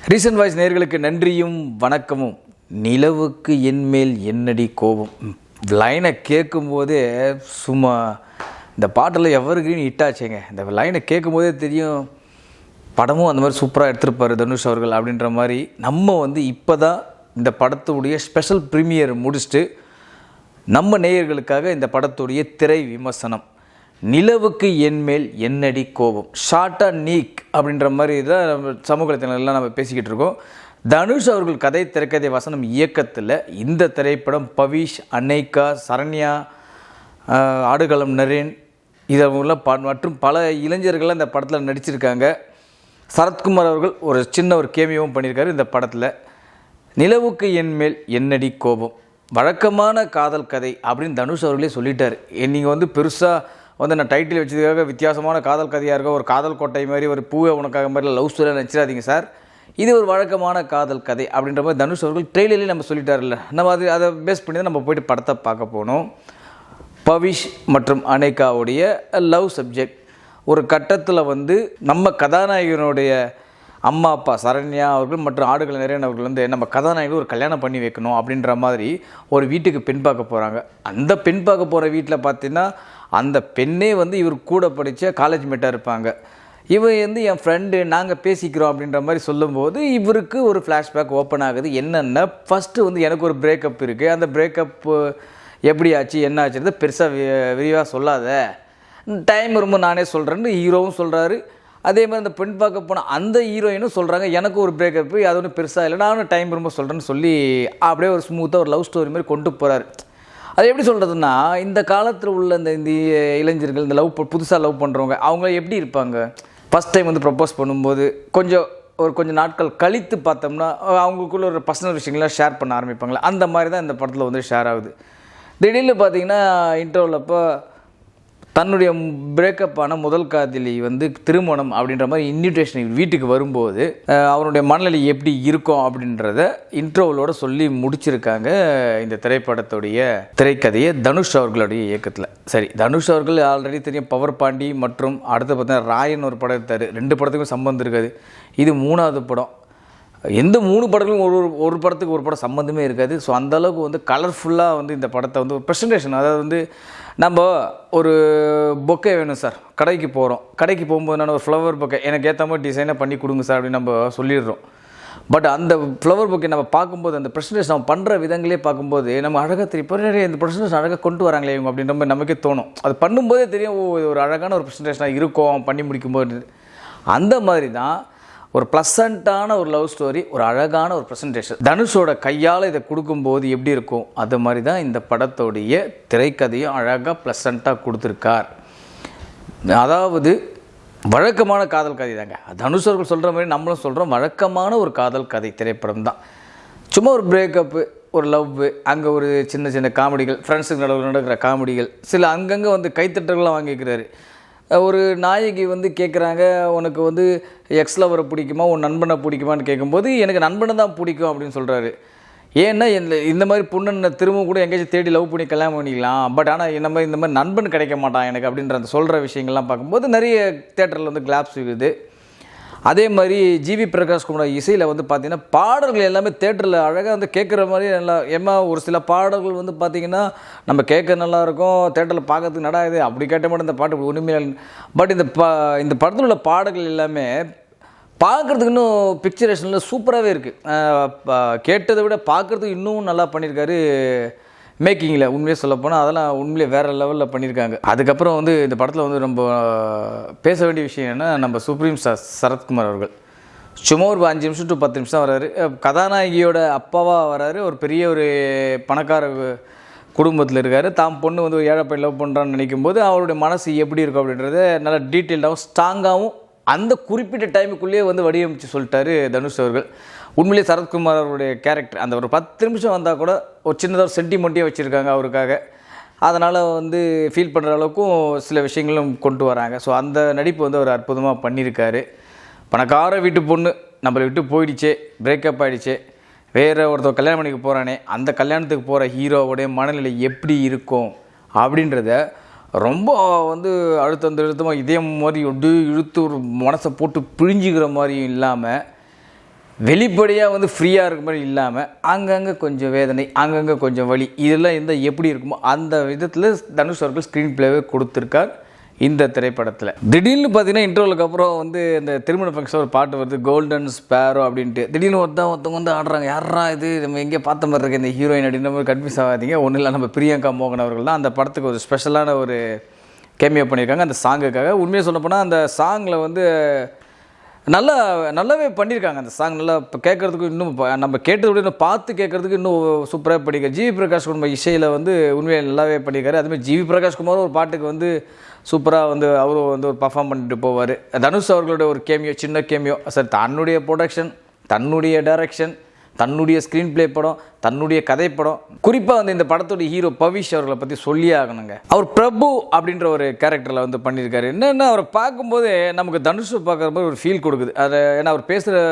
Recent voice நேயர்களுக்கு நன்றியும் வணக்கமும். நிலவுக்கு என்மேல் என்னடி கோபம் லைனை கேட்கும்போதே சும்மா இந்த பாட்டில் எவருக்குன்னு ஹிட்டாச்சுங்க. இந்த லைனை கேட்கும்போதே தெரியும் படமும் அந்த மாதிரி சூப்பராக எடுத்திருப்பார் தனுஷ் அவர்கள் அப்படின்ற மாதிரி. நம்ம இப்போ தான் இந்த படத்துடைய ஸ்பெஷல் ப்ரீமியர் முடிச்சுட்டு நம்ம நேயர்களுக்காக இந்த படத்துடைய திரை விமர்சனம் நிலவுக்கு என்மேல் என்னடி கோபம் ஷார்ட்டாக நீக் அப்படின்ற மாதிரி தான் நம்ம சமூகத்தினெல்லாம் நம்ம பேசிக்கிட்டு இருக்கோம். தனுஷ் அவர்கள் கதை திரைக்கதை வசனம் இயக்கத்தில் இந்த திரைப்படம் பவிஷ், அன்னைக்கா, சரண்யா, ஆடுகளம் நரேன் இதெல்லாம் மற்றும் பல இளைஞர்கள் இந்த படத்தில் நடிச்சிருக்காங்க. சரத்குமார் அவர்கள் ஒரு கேமியோவும் பண்ணியிருக்காரு இந்த படத்தில். நிலவுக்கு என்மேல் என்னடி கோபம் வழக்கமான காதல் கதை அப்படின்னு தனுஷ் அவர்களே சொல்லிட்டார். நீங்கள் பெருசாக நான் டைட்டில் வச்சதுக்காக வித்தியாசமான காதல் கதையாக இருக்க ஒரு காதல் கோட்டை மாதிரி ஒரு பூவை உனக்காக மாதிரி லவ் ஸ்டோரியாக நினச்சிடாதீங்க சார், இது ஒரு வழக்கமான காதல் கதை அப்படின்ற மாதிரி தனுஷ் அவர்கள் ட்ரெய்லர்லேயே நம்ம சொல்லிட்டார்ல. நம்ம அதை பேஸ் பண்ணி தான் நம்ம போய்ட்டு படத்தை பார்க்க போனோம். பவிஷ் மற்றும் அனேகாவுடைய லவ் சப்ஜெக்ட் ஒரு கட்டத்தில் நம்ம கதாநாயகனுடைய அம்மா அப்பா சரண்யா அவர்கள் மற்றும் ஆடுகள் நிறைய அவர்கள் நம்ம கதாநாயகர் ஒரு கல்யாணம் பண்ணி வைக்கணும் அப்படின்ற மாதிரி ஒரு வீட்டுக்கு பெண் பார்க்க போகிறாங்க. அந்த பெண் பார்க்க போகிற வீட்டில் பார்த்தீங்கன்னா அந்த பெண்ணே இவர் கூட படித்த காலேஜ் மேட்டாக இருப்பாங்க. இவன் என் ஃப்ரெண்டு, நாங்கள் பேசிக்கிறோம் அப்படின்ற மாதிரி சொல்லும்போது இவருக்கு ஒரு ஃப்ளாஷ்பேக் ஓப்பன் ஆகுது. என்னென்ன ஃபஸ்ட்டு எனக்கு ஒரு பிரேக்கப் இருக்குது, அந்த பிரேக்கப்பு எப்படி ஆச்சு என்ன ஆச்சுன்றது பெருசாக விரிவாக சொல்லாத, டைம் ரொம்ப நானே சொல்கிறேன்னு ஹீரோவும் சொல்கிறாரு. அதே மாதிரி அந்த பெண் பார்க்க போனால் அந்த ஹீரோயினும் சொல்கிறாங்க எனக்கு ஒரு பிரேக்கப்பு, அது ஒன்றும் பெருசாக இல்லை, நானும் டைம் ரொம்ப சொல்கிறேன்னு சொல்லி அப்படியே ஒரு ஸ்மூத்தாக ஒரு லவ் ஸ்டோரி மாதிரி கொண்டு போகிறாரு. அது எப்படி சொல்கிறதுன்னா, இந்த காலத்தில் உள்ள இந்த இளைஞர்கள் இந்த புதுசாக லவ் பண்ணுறவங்க அவங்க எப்படி இருப்பாங்க, ஃபஸ்ட் டைம் ப்ரப்போஸ் பண்ணும்போது கொஞ்சம் நாட்கள் கழித்து பார்த்தோம்னா அவங்களுக்குள்ள ஒரு பர்சனல் விஷயங்கள்லாம் ஷேர் பண்ண ஆரம்பிப்பாங்களே, அந்த மாதிரி தான் இந்த படத்தில் ஷேர் ஆகுது. திடீர்னு பார்த்தீங்கன்னா இன்டர்வல் அப்போ தன்னுடைய பிரேக்கப்பான முதல் காதலி திருமணம் அப்படின்ற மாதிரி இன்விடேஷன் வீட்டுக்கு வரும்போது அவருடைய மனநிலை எப்படி இருக்கும் அப்படின்றத இன்ட்ரோவலோட சொல்லி முடிச்சிருக்காங்க இந்த திரைப்படத்துடைய திரைக்கதையை தனுஷ் அவர்களுடைய இயக்கத்தில். சரி, தனுஷ் அவர்கள் ஆல்ரெடி தெரியும் பவர் பாண்டி மற்றும் அடுத்து பார்த்தீங்கன்னா ராயன் ஒரு படம் எடுத்தார். 2 படத்துக்கும் சம்பந்தம் இருக்காது. இது 3வது படம். எந்த 3 படங்களும் ஒரு படத்துக்கு ஒரு படம் சம்மந்தமே இருக்காது. ஸோ அந்தளவுக்கு கலர்ஃபுல்லாக இந்த படத்தை ஒரு ப்ரெசன்டேஷன், அதாவது நம்ம ஒரு பொக்கே வேணும் சார், கடைக்கு போகிறோம், கடைக்கு போகும்போது நான் ஒரு ஃப்ளவர் பொக்கே எனக்கு ஏற்ற மாதிரி டிசைனாக பண்ணி கொடுங்க சார் அப்படின்னு நம்ம சொல்லிடுறோம். பட் அந்த ஃப்ளவர் பொக்கே நம்ம பார்க்கும்போது அந்த ப்ரெசன்டேஷன் நம்ம பண்ணுற விதங்களே பார்க்கும்போது நம்ம அழகாக தெரியும், இந்த ப்ரெசன்டேஷன் அழகாக கொண்டு வராங்களே இவங்க அப்படின்ற மாதிரி நமக்கே தோணும். அது பண்ணும்போதே தெரியும், இது ஒரு அழகான ஒரு ப்ரெசன்டேஷனாக இருக்கும் பண்ணி முடிக்கும்போது. அந்த மாதிரி தான் ஒரு ப்ளசண்ட்டான ஒரு லவ் ஸ்டோரி, ஒரு அழகான ஒரு ப்ரெசன்டேஷன் தனுஷோட கையால் இதை கொடுக்கும்போது எப்படி இருக்கும் அது மாதிரி தான் இந்த படத்தோடைய திரைக்கதையும் அழகாக ப்ளசண்ட்டாக கொடுத்துருக்கார். அதாவது வழக்கமான காதல் கதை தாங்க. தனுஷ் அவர்கள் சொல்கிற மாதிரி நம்மளும் சொல்கிறோம், வழக்கமான ஒரு காதல் கதை திரைப்படம் தான். சும்மா ஒரு பிரேக்கப்பு, ஒரு லவ், அங்கே ஒரு சின்ன சின்ன காமெடிகள், ஃப்ரெண்ட்ஸுக்கு நடுவில் நடக்கிற காமெடிகள், சில அங்கங்கே கைத்தட்டல்கள்லாம் வாங்கிக்கிறாரு. ஒரு நாயகி கேட்குறாங்க, உனக்கு எக்ஸ் லவரை பிடிக்குமா உன் நண்பனை பிடிக்குமான்னு கேட்கும்போது எனக்கு நண்பனை தான் பிடிக்கும் அப்படின்னு சொல்கிறாரு. ஏன்னா இந்த மாதிரி பொண்ணு திரும்ப கூட எங்கேயாச்சும் தேடி லவ் பண்ணி கல்யாணம் பண்ணிக்கலாம், பட் ஆனால் இந்த மாதிரி நண்பன் கிடைக்க மாட்டான் எனக்கு அப்படின்ற அந்த சொல்கிற விஷயங்கள்லாம் பார்க்கும்போது நிறைய தேட்டரில் கிளாப்ஸ் இருக்குது. அதே மாதிரி ஜிவி பிரகாஷ் குமார் இசையில் பார்த்தீங்கன்னா பாடல்கள் எல்லாமே தேட்டரில் அழகாக கேட்குற மாதிரி நல்லா ஒரு சில பாடல்கள் பார்த்தீங்கன்னா நம்ம கேட்க நல்லாயிருக்கும், தேட்டரில் பார்க்கறதுக்கு நடாது அப்படி கேட்ட மட்டும் இந்த பாட்டு ஒன்றுமே. பட் இந்த படத்தில் உள்ள பாடல்கள் எல்லாமே பார்க்குறதுக்கு இன்னும் பிக்சரேஷனில் சூப்பராகவே இருக்குது. கேட்டதை விட பார்க்குறதுக்கு இன்னும் நல்லா பண்ணியிருக்காரு மேக்கிங்கில். உண்மையே சொல்லப்போனால் அதெல்லாம் உண்மையிலே வேறு லெவலில் பண்ணியிருக்காங்க. அதுக்கப்புறம் இந்த படத்தில் ரொம்ப பேச வேண்டிய விஷயம் என்ன, நம்ம சுப்ரீம் ஸ்டார் சரத்குமார் அவர்கள் சும்மா ஒரு 5 நிமிஷம் to 10 நிமிஷம் வராரு. கதாநாயகியோட அப்பாவாக வராரு. ஒரு பெரிய ஒரு பணக்கார குடும்பத்தில் இருக்கார். தான் பொண்ணு ஒரு ஏழை பையன் லவ் பண்ணுறான்னு நினைக்கும்போது அவருடைய மனசு எப்படி இருக்கும் அப்படின்றத நல்லா டீட்டெயில்டாகவும் ஸ்ட்ராங்காகவும் அந்த குறிப்பிட்ட டைமுக்குள்ளேயே வடிவமைச்சு சொல்லிட்டாரு தனுஷ் அவர்கள். உண்மையிலே சரத்குமார் அவருடைய கேரக்டர் அந்த ஒரு 10 நிமிஷம் வந்தால் கூட ஒரு சின்னதாக ஒரு சென்டிமெண்ட்டே வச்சுருக்காங்க அவருக்காக. அதனால் ஃபீல் பண்ணுற அளவுக்கும் சில விஷயங்களும் கொண்டு வராங்க. ஸோ அந்த நடிப்பு அவர் அற்புதமாக பண்ணியிருக்காரு. பணக்கார வீட்டு பொண்ணு நம்மளை விட்டு போயிடுச்சே, பிரேக்கப் ஆகிடுச்சே, வேறு ஒருத்தர் கல்யாணம் பண்ணிக்க போகிறானே, அந்த கல்யாணத்துக்கு போகிற ஹீரோவுடைய மனநிலை எப்படி இருக்கும் அப்படின்றத ரொம்ப அழுத்தமாக இதே மாதிரி இழுத்து ஒரு மனசை போட்டு பிழிஞ்சிக்கிற மாதிரியும் இல்லாமல் வெளிப்படையாக வந்து ஃப்ரீயாக இருக்க மாதிரி இல்லாமல் அங்கங்கே கொஞ்சம் வேதனை, அங்கங்கே கொஞ்சம் வலி, இதெல்லாம் இருந்தால் எப்படி இருக்குமோ அந்த விதத்தில் தனுஷ் அவர்கள் ஸ்க்ரீன் பிளேவே கொடுத்துருக்கார் இந்த திரைப்படத்தில். திடீர்னு பார்த்தீங்கன்னா இன்டர்வலுக்கு அப்புறம் வந்து இந்த திருமண ஃபங்க்ஷன் ஒரு பாட்டு வருது, கோல்டன் ஸ்பேரோ அப்படின்ட்டு. திடீர்னு ஒருத்தவங்க வந்து ஆடுறாங்க, யாரா இது நம்ம எங்கே பார்த்த மாதிரி இருக்கு இந்த ஹீரோயின் அப்படின்ற மாதிரி கன்ஃபியூஸ் ஆகாதீங்க. ஒன்றும் இல்லை, நம்ம பிரியங்கா மோகன் அவர்கள் தான் அந்த படத்துக்கு ஒரு ஸ்பெஷலான ஒரு கேமியோ பண்ணியிருக்காங்க அந்த சாங்குக்காக. உண்மையாக சொல்லப்போனால் அந்த சாங்கில் வந்து நல்லாவே பண்ணியிருக்காங்க. அந்த சாங் நல்லா இப்போ கேட்குறதுக்கு இன்னும் நம்ம கேட்டது விட இன்னும் பார்த்து கேட்குறதுக்கு இன்னும் சூப்பராக பண்ணியிருக்காரு. ஜிவி பிரகாஷ் குமார் இசையில் வந்து உண்மையை நல்லாவே பண்ணியிருக்காரு. அதுமாதிரி ஜிவி பிரகாஷ் குமார் ஒரு பாட்டுக்கு வந்து சூப்பராக வந்து அவரும் வந்து ஒரு பர்ஃபார்ம் பண்ணிட்டு போவார். தனுஷ் அவர்களோட ஒரு கேமியோ, சின்ன கேமியோ, சார் தன்னுடைய ப்ரொடக்ஷன், தன்னுடைய டைரக்ஷன், தன்னுடைய ஸ்க்ரீன் பிளே படம், தன்னுடைய கதைப்படம். குறிப்பாக வந்து இந்த படத்தோட ஹீரோ பவிஷ் அவர்களை பற்றி சொல்லியே ஆகணுங்க. அவர் பிரபு அப்படின்ற ஒரு கேரக்டரில் வந்து பண்ணியிருக்காரு. என்னென்னா அவரை பார்க்கும்போது நமக்கு தனுஷை பார்க்குற மாதிரி ஒரு ஃபீல் கொடுக்குது. அதை ஏன்னா அவர் பேசுகிற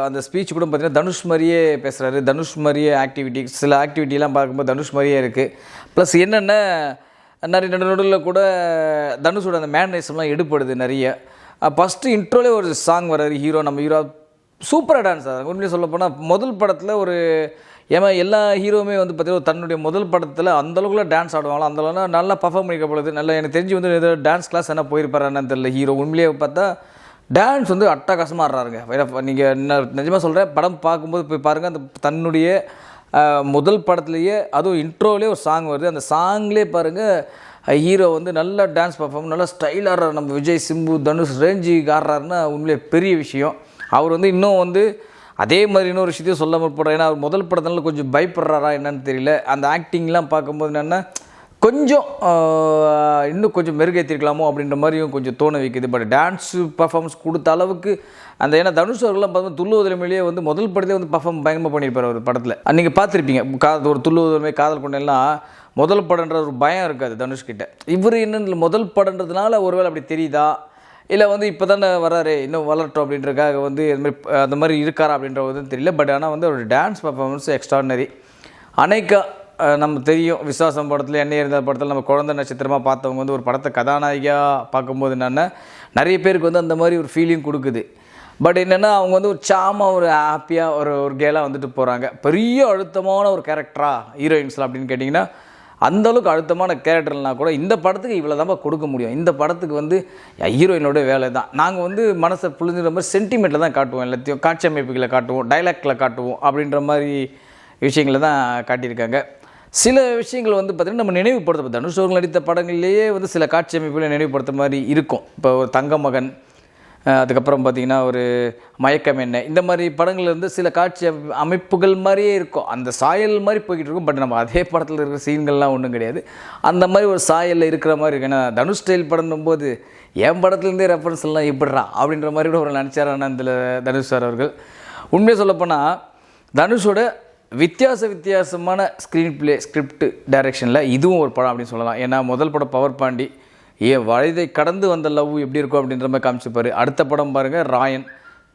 அந்த ஸ்பீச் கூட பார்த்தீங்கன்னா தனுஷ் மாதிரியே பேசுகிறாரு, தனுஷ் மாதிரியே ஆக்டிவிட்டி, சில ஆக்டிவிட்டிலாம் பார்க்கும்போது தனுஷ் மாதிரியே இருக்குது. ப்ளஸ் என்னென்ன நிறைய நடுநடுவில் கூட தனுஷோட அந்த மேனரிசம்லாம் எடுப்படுது நிறைய. ஃபஸ்ட்டு இன்ட்ரோலே ஒரு சாங் வர்றாரு ஹீரோ, நம்ம ஹீரோ சூப்பராக டான்ஸ் ஆகிறாங்க. உண்மையாக சொல்ல போனால் முதல் படத்தில் ஒரு எல்லா ஹீரோவுமே வந்து பார்த்தீங்கன்னா தன்னுடைய முதல் படத்தில் அந்தளவுக்குள்ள டான்ஸ் ஆடுவாங்களோ அந்தளவுக்கு நல்லா பர்ஃபார்ம் பண்ணிக்கப்படுது. நல்லா எனக்கு தெரிஞ்சு வந்து ஏதோ டான்ஸ் கிளாஸ் என்ன போயிருப்பாரான்னு தெரியல ஹீரோ. உண்மையிலேயே பார்த்தா டான்ஸ் வந்து அட்டகாசமாக ஆடுறாருங்க. நீங்கள் என்ன நிஜமாக சொல்கிறேன், படம் பார்க்கும்போது போய் பாருங்கள். அந்த தன்னுடைய முதல் படத்துலேயே அதுவும் இன்ட்ரோவிலே ஒரு சாங் வருது, அந்த சாங்லேயே பாருங்கள் ஹீரோ வந்து நல்லா டான்ஸ் பர்ஃபார்ம், நல்லா ஸ்டைல் ஆடுறாரு. நம்ம விஜய், சிம்பு, தனுஷ் ரேஞ்சுக்கு ஆடுறாருன்னா உண்மையிலே பெரிய விஷயம். அவர் வந்து இன்னும் வந்து அதே மாதிரி இன்னொரு விஷயத்தையும் சொல்லாமல் போடுறாரு. ஏன்னா அவர் முதல் படத்தினால கொஞ்சம் பயப்படுறாரா என்னன்னு தெரியல. அந்த ஆக்டிங்லாம் பார்க்கும்போது என்னென்னா கொஞ்சம் இன்னும் கொஞ்சம் மெருகேற்றிருக்கலாமோ அப்படின்ற மாதிரியும் கொஞ்சம் தோண வைக்குது. பட் டான்ஸு பர்ஃபார்மன்ஸ் கொடுத்த அளவுக்கு அந்த ஏன்னா தனுஷ் அவர்கள்லாம் பார்த்தீங்கன்னா துள்ளுவதிலுமையிலேயே வந்து முதல் படத்தே வந்து பர்ஃபார்ம் பயங்கரமாக பண்ணியிருப்பார் ஒரு படத்தில். நீங்கள் பார்த்துருப்பீங்க, ஒரு துள்ளுவதிலுமே, காதல் கொண்டெல்லாம் முதல் படன்ற ஒரு பயம் இருக்காது தனுஷ்கிட்ட. இவர் என்னன்னு முதல் படன்றதுனால ஒருவேளை அப்படி தெரியுதா, இல்லை வந்து இப்போ தானே வராரு இன்னும் வளரட்டும் அப்படின்றக்காக வந்து இதுமாதிரி அந்த மாதிரி இருக்காரா அப்படின்றது தெரியல. பட் ஆனால் வந்து அவரோட டான்ஸ் பர்ஃபார்மன்ஸ் எக்ஸ்ட்ராடனரி. அனைக்கா நம்ம தெரியும், விஸ்வாசம் படத்தில், எண்ணெய் இருந்தால் படத்தில் நம்ம குழந்தை நட்சத்திரமாக பார்த்தவங்க வந்து ஒரு படத்தை கதாநாயகியாக பார்க்கும்போது என்னென்னா நிறைய பேருக்கு வந்து அந்த மாதிரி ஒரு ஃபீலிங் கொடுக்குது. பட் என்னென்னா அவங்க வந்து ஒரு சாமாக ஒரு ஹாப்பியாக ஒரு கேலாக வந்துட்டு போகிறாங்க. பெரிய அழுத்தமான ஒரு கேரக்டராக ஹீரோயின்ஸில் அப்படின்னு கேட்டிங்கன்னா அந்தளவுக்கு அழுத்தமான கேரக்டர்னால் கூட இந்த படத்துக்கு இவ்வளோ தான் கொடுக்க முடியும். இந்த படத்துக்கு வந்து ஹீரோயினோட வேலை தான். நாங்கள் வந்து மனசை புரிஞ்சுக்கிற மாதிரி சென்டிமெண்ட்டில் தான் காட்டுவோம், எல்லாத்தையும் காட்சி அமைப்புகளை காட்டுவோம், டைலாக்டில் காட்டுவோம் அப்படின்ற மாதிரி விஷயங்களை தான் காட்டியிருக்காங்க. சில விஷயங்கள் வந்து பார்த்திங்கன்னா நம்ம நினைவுபடுத்த, தனுஷ் அவர்கள் நடித்த படங்கள்லேயே வந்து சில காட்சி அமைப்புகளை நினைவுபடுத்த மாதிரி இருக்கும். இப்போ ஒரு தங்க மகன், அதுக்கப்புறம் பார்த்திங்கன்னா ஒரு மயக்கம் என்ன, இந்த மாதிரி படங்கள் வந்து சில காட்சி அமைப்புகள் மாதிரியே இருக்கும், அந்த சாயல் மாதிரி போய்கிட்டு இருக்கும். பட் நம்ம அதே படத்தில் இருக்கிற சீன்கள்லாம் ஒன்றும் கிடையாது, அந்த மாதிரி ஒரு சாயலில் இருக்கிற மாதிரி இருக்கு. ஏன்னா தனுஷ் ஸ்டைல் படம்னும்போது என் படத்துலேருந்தே ரெஃபரன்ஸ் எல்லாம் எப்படிறா அப்படின்ற மாதிரி கூட ஒரு நினச்சாரான இதில் தனுஷ் சார் அவர்கள். உண்மையாக சொல்லப்போனால் தனுஷோட வித்தியாசமான ஸ்க்ரீன் பிளே, ஸ்கிரிப்ட், டைரக்ஷனில் இதுவும் ஒரு படம் அப்படின்னு சொல்லலாம். ஏன்னா முதல் படம் பவர் பாண்டி, வயதை கடந்து வந்த லவ் எப்படி இருக்கும் அப்படின்ற மாதிரி காமிச்சிருப்பார். அடுத்த படம் பாருங்கள் ராயன்,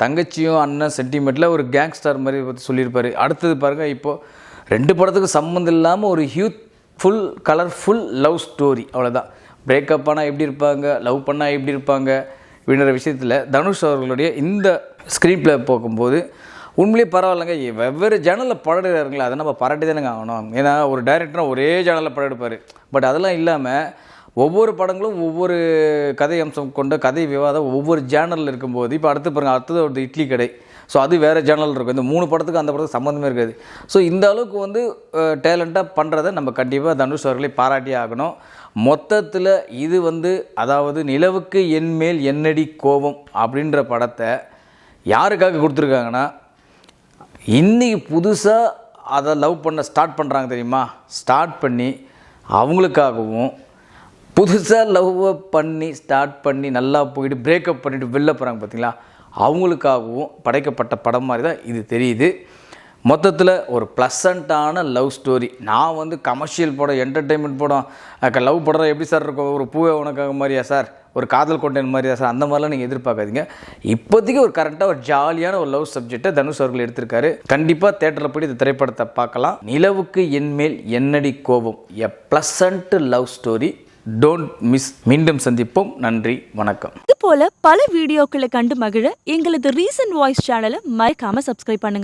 தங்கச்சியும் அண்ணன் சென்டிமெண்ட்டில் ஒரு கேங்ஸ்டர் மாதிரி சொல்லியிருப்பார். அடுத்தது பாருங்கள் இப்போது 2 படத்துக்கு சம்மந்தம் இல்லாமல் ஒரு ஃபுல் கலர்ஃபுல் லவ் ஸ்டோரி, அவ்வளோதான். பிரேக்கப் ஆனால் எப்படி இருப்பாங்க, லவ் பண்ணால் எப்படி இருப்பாங்க அப்படின்ற விஷயத்தில் தனுஷ் அவர்களுடைய இந்த ஸ்க்ரீன் பிளே போகும்போது உண்மையிலே பரவாயில்லைங்க. வெவ்வேறு ஜேனலில் படம் எடுக்கிறாருங்களா, அதை நம்ம பாராட்டி தானேங்க ஆகணும். ஏன்னா ஒரு டைரக்டராக ஒரே ஜேனலில் படம் எடுப்பார். பட் அதெல்லாம் இல்லாமல் ஒவ்வொரு படங்களும் ஒவ்வொரு கதை அம்சம் கொண்ட கதை விவாதம் ஒவ்வொரு ஜேனலில் இருக்கும்போது, இப்போ அடுத்தது ஒரு இட்லி கடை, ஸோ அது வேறு ஜேனல் இருக்கும். இந்த 3 படத்துக்கு அந்த படத்துக்கு சம்மந்தமே இருக்காது. ஸோ இந்த அளவுக்கு வந்து டேலண்ட்டாக பண்ணுறதை நம்ம கண்டிப்பாக தனுஷ் அவர்களை பாராட்டி ஆகணும். மொத்தத்தில் இது வந்து அதாவது நிலவுக்கு என்மேல் என்னடி கோபம் அப்படின்ற படத்தை யாருக்காக கொடுத்துருக்காங்கன்னா, இன்றைக்கி புதுசாக அதை லவ் பண்ண ஸ்டார்ட் பண்ணுறாங்க தெரியுமா, ஸ்டார்ட் பண்ணி அவங்களுக்காகவும், புதுசாக லவ்வை பண்ணி ஸ்டார்ட் பண்ணி நல்லா போயிட்டு பிரேக்கப் பண்ணிவிட்டு வெளில போகிறாங்க பார்த்தீங்களா, அவங்களுக்காகவும் படைக்கப்பட்ட படம் மாதிரி தான் இது தெரியுது. மொத்தத்தில் ஒரு ப்ளசண்ட்டான லவ் ஸ்டோரி. நான் வந்து கமர்ஷியல் படம், என்டர்டெயின்மெண்ட் படம், லவ் படம் எப்படி சார் இருக்கும், ஒரு பூவே உனக்காக மாதிரியா சார், ஒரு காதல் கொண்டேன் மாதிரியா சார், அந்த மாதிரிலாம் நீங்கள் எதிர்பார்க்காதீங்க. இப்போதைக்கு ஒரு கரெக்டாக ஒரு ஜாலியான ஒரு லவ் சப்ஜெக்டை தனுஷ் அவர்கள் எடுத்திருக்காரு. கண்டிப்பாக தேட்டரில் போய் இந்த திரைப்படத்தை பார்க்கலாம். நிலவுக்கு என்மேல் என்னடி கோபம், a pleasant love story. Don't miss. மீண்டும் சந்திப்போம். நன்றி, வணக்கம். இது போல பல வீடியோக்களை கண்டு மகிழ எங்களது ரீசன்ட் வாய்ஸ் சேனலை மறக்காம சப்ஸ்கிரைப் பண்ணுங்க.